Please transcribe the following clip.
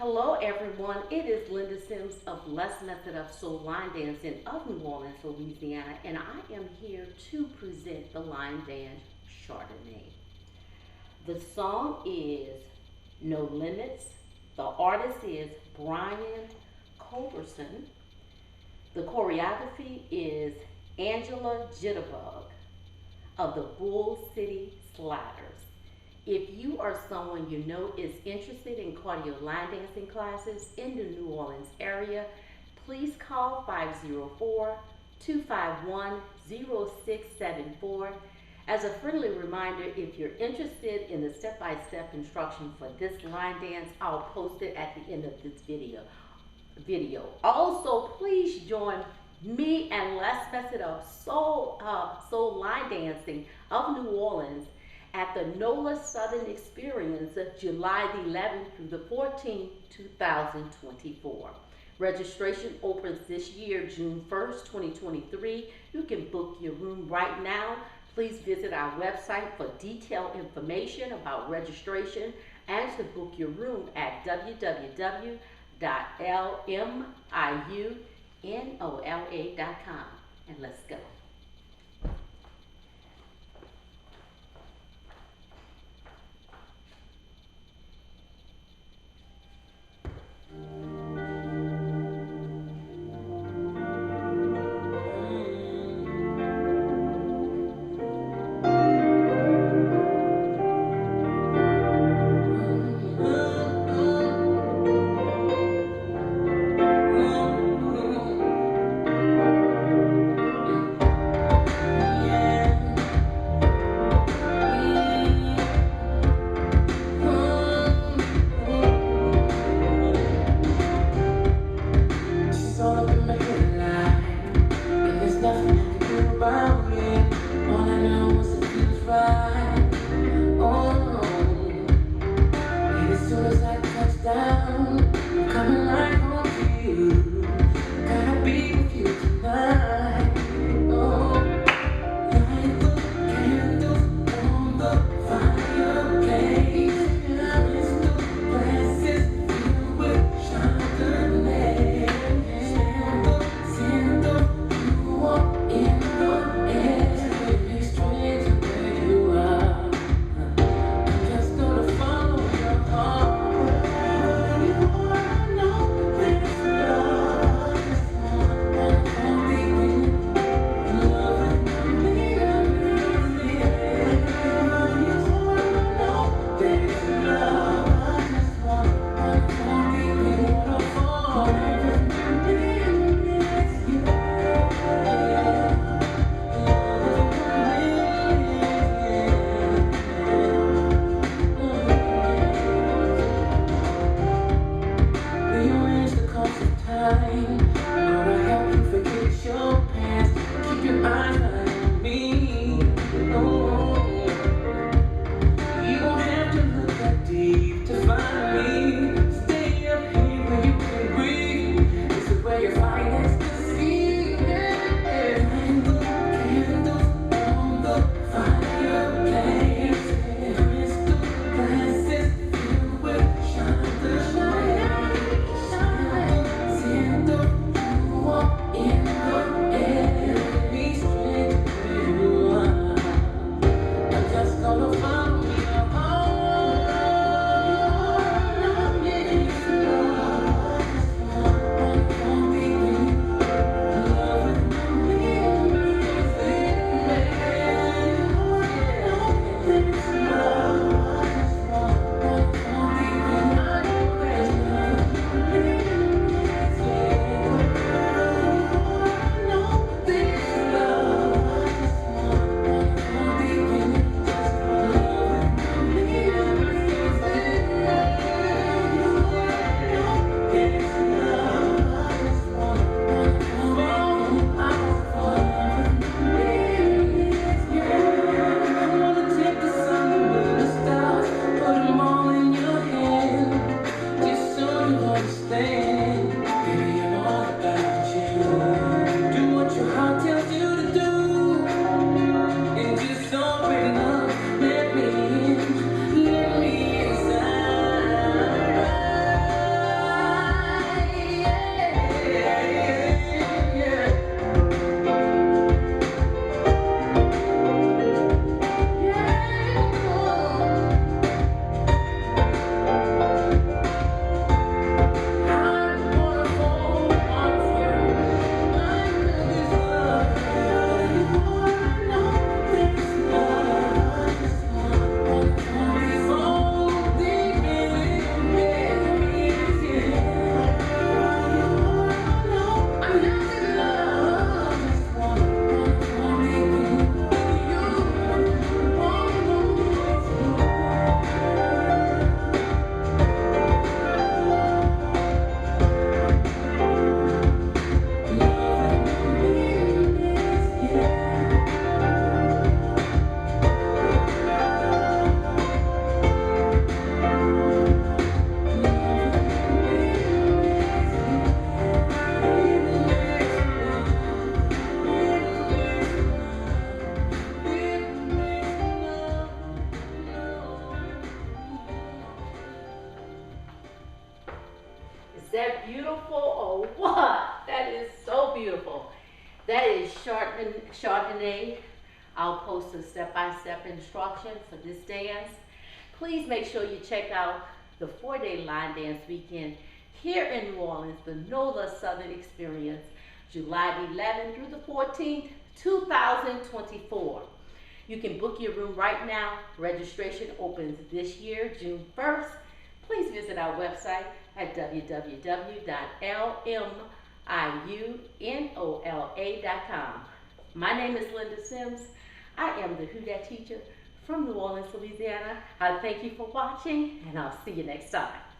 Hello everyone, it is Linda Sims of Les Method of Soul Line Dancing of New Orleans, Louisiana, and I am here to present the line dance Chardonnay. The song is No Limits. The artist is Brian Culberson. The choreography is Angela JETERBUG of the Bull City Sliders. If you are someone you know is interested in cardio line dancing classes in the New Orleans area, please call 504-251-0674. As a friendly reminder, if you're interested in the step-by-step instruction for this line dance, I'll post it at the end of this video. Also, please join me and Les Method of Soul Line Dancing of New Orleans at the NOLA Southern Experience of July the 11th through the 14th, 2024. Registration opens this year, June 1st, 2023. You can book your room right now. Please visit our website for detailed information about registration and to book your room at www.LMIUNOLA.com. And let's go. that beautiful or what? That is so beautiful. That is Chardonnay. I'll post a step-by-step instruction for this dance. Please make sure you check out the 4-day line dance weekend here in New Orleans, the NOLA Southern Experience, July 11th through the 14th, 2024. You can book your room right now. Registration opens this year, June 1st. Please visit our website at www.LMIUNOLA.com. My name is Linda Sims. I am the Who Dat teacher from New Orleans, Louisiana. I thank you for watching, and I'll see you next time.